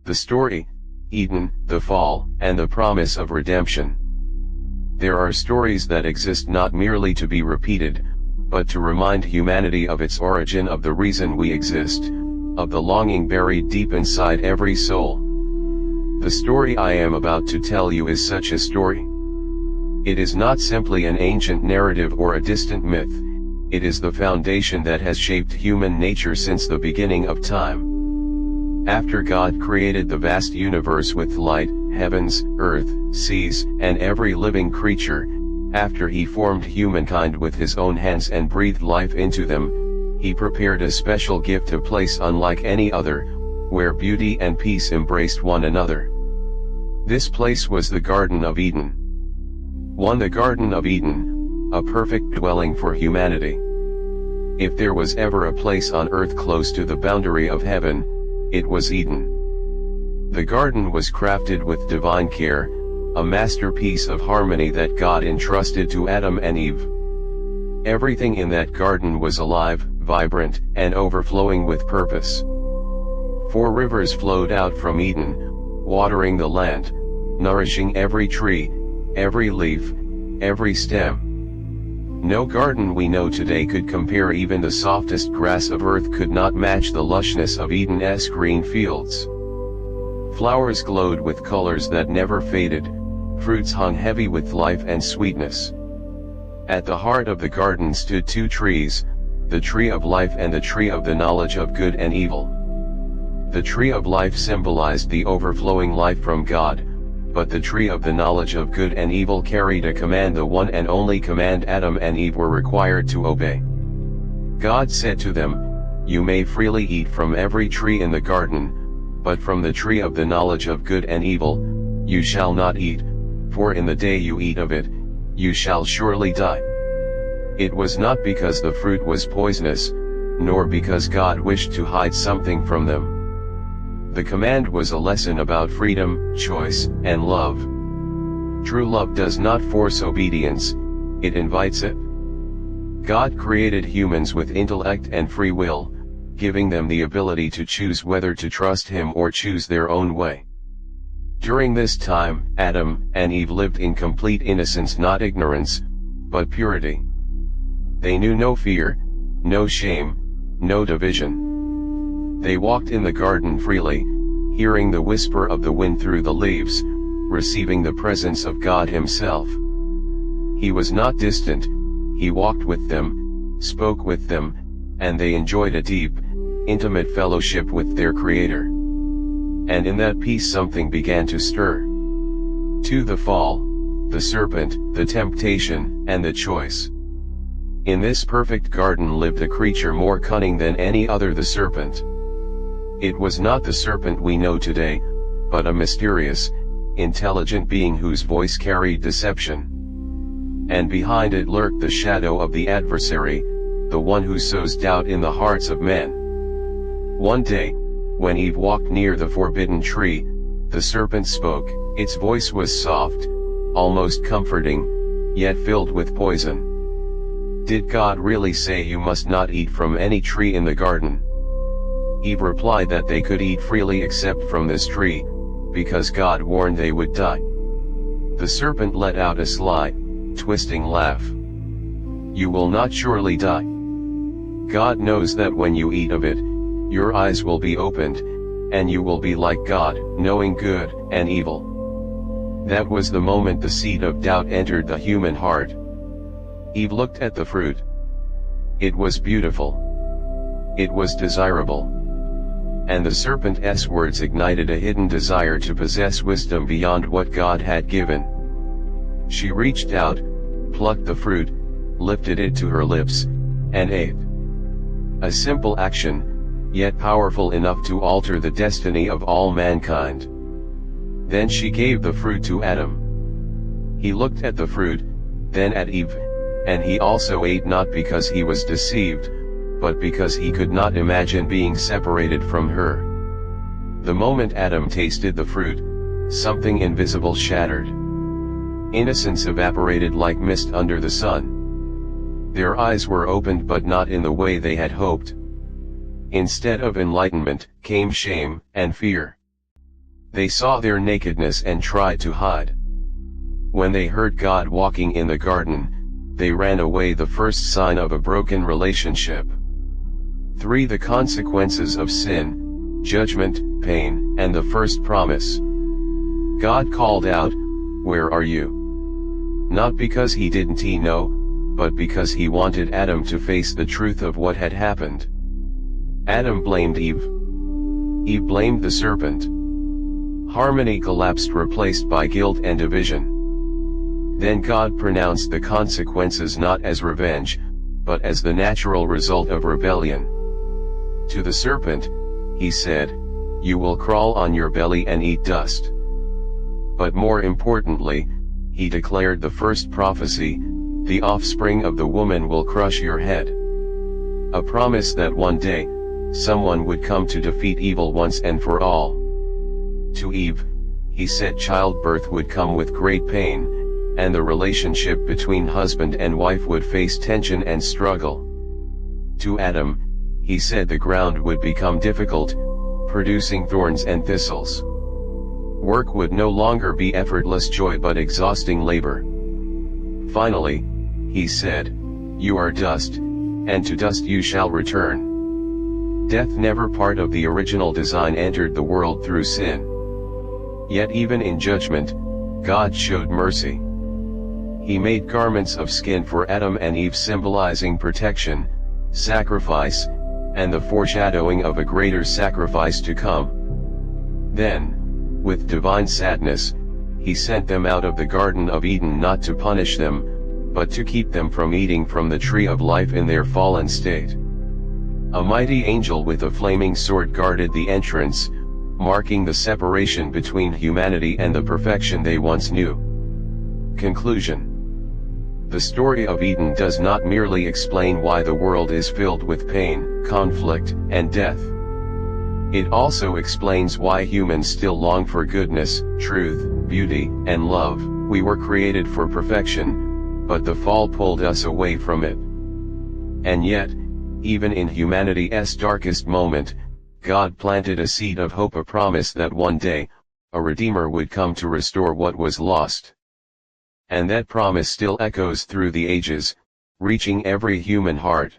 The story, Eden, the fall, and the promise of redemption. There are stories that exist not merely to be repeated, but to remind humanity of its origin, of the reason we exist, of the longing buried deep inside every soul. The story I am about to tell you is such a story. It is not simply an ancient narrative or a distant myth. It is the foundation that has shaped human nature since the beginning of time. After God created the vast universe with light, heavens, earth, seas, and every living creature, after he formed humankind with his own hands and breathed life into them, he prepared a special gift, a place unlike any other, where beauty and peace embraced one another. This place was the Garden of Eden. The Garden of Eden, a perfect dwelling for humanity. If there was ever a place on earth close to the boundary of heaven, it was Eden. The garden was crafted with divine care, a masterpiece of harmony that God entrusted to Adam and Eve. Everything in that garden was alive, vibrant, and overflowing with purpose. 4 rivers flowed out from Eden, watering the land, nourishing every tree, every leaf, every stem. No garden we know today could compare. Even the softest grass of earth could not match the lushness of Eden's green fields. Flowers glowed with colors that never faded, fruits hung heavy with life and sweetness. At the heart of the garden stood 2 trees, the tree of life and the tree of the knowledge of good and evil. The tree of life symbolized the overflowing life from God, but the tree of the knowledge of good and evil carried a command, the one and only command Adam and Eve were required to obey. God said to them, "You may freely eat from every tree in the garden, but from the tree of the knowledge of good and evil, you shall not eat, for in the day you eat of it, you shall surely die." It was not because the fruit was poisonous, nor because God wished to hide something from them. The command was a lesson about freedom, choice, and love. True love does not force obedience, it invites it. God created humans with intellect and free will, giving them the ability to choose whether to trust Him or choose their own way. During this time, Adam and Eve lived in complete innocence, not ignorance, but purity. They knew no fear, no shame, no division. They walked in the garden freely, hearing the whisper of the wind through the leaves, receiving the presence of God Himself. He was not distant, He walked with them, spoke with them, and they enjoyed a deep, intimate fellowship with their Creator. And in that peace something began to stir. To the fall, the serpent, the temptation, and the choice. In this perfect garden lived a creature more cunning than any other, the serpent. It was not the serpent we know today, but a mysterious, intelligent being whose voice carried deception. And behind it lurked the shadow of the adversary, the one who sows doubt in the hearts of men. One day, when Eve walked near the forbidden tree, the serpent spoke. Its voice was soft, almost comforting, yet filled with poison. Did God really say you must not eat from any tree in the garden? Eve replied that they could eat freely except from this tree, because God warned they would die. The serpent let out a sly, twisting laugh. You will not surely die. God knows that when you eat of it, your eyes will be opened, and you will be like God, knowing good and evil. That was the moment the seed of doubt entered the human heart. Eve looked at the fruit. It was beautiful. It was desirable. And the serpent's words ignited a hidden desire to possess wisdom beyond what God had given. She reached out, plucked the fruit, lifted it to her lips, and ate. A simple action, yet powerful enough to alter the destiny of all mankind. Then she gave the fruit to Adam. He looked at the fruit, then at Eve, and he also ate, not because he was deceived, but because he could not imagine being separated from her. The moment Adam tasted the fruit, something invisible shattered. Innocence evaporated like mist under the sun. Their eyes were opened, but not in the way they had hoped. Instead of enlightenment, came shame and fear. They saw their nakedness and tried to hide. When they heard God walking in the garden, they ran away, the first sign of a broken relationship. 3. The consequences of sin: judgment, pain, and the first promise. God called out, "Where are you?" Not because he didn't know, but because he wanted Adam to face the truth of what had happened. Adam blamed Eve. Eve blamed the serpent. Harmony collapsed, replaced by guilt and division. Then God pronounced the consequences not as revenge, but as the natural result of rebellion. To the serpent, he said, "You will crawl on your belly and eat dust." But more importantly, he declared the first prophecy: "The offspring of the woman will crush your head." A promise that one day, someone would come to defeat evil once and for all. To Eve, he said childbirth would come with great pain, and the relationship between husband and wife would face tension and struggle. To Adam, he said the ground would become difficult, producing thorns and thistles. Work would no longer be effortless joy but exhausting labor. Finally, he said, "You are dust, and to dust you shall return." Death, never part of the original design, entered the world through sin. Yet even in judgment, God showed mercy. He made garments of skin for Adam and Eve, symbolizing protection, sacrifice, and the foreshadowing of a greater sacrifice to come. Then, with divine sadness, he sent them out of the Garden of Eden, not to punish them, but to keep them from eating from the tree of life in their fallen state. A mighty angel with a flaming sword guarded the entrance, marking the separation between humanity and the perfection they once knew. Conclusion. The story of Eden does not merely explain why the world is filled with pain, conflict, and death. It also explains why humans still long for goodness, truth, beauty, and love. We were created for perfection, but the fall pulled us away from it. And yet, even in humanity's darkest moment, God planted a seed of hope, a promise that one day, a Redeemer would come to restore what was lost. And that promise still echoes through the ages, reaching every human heart.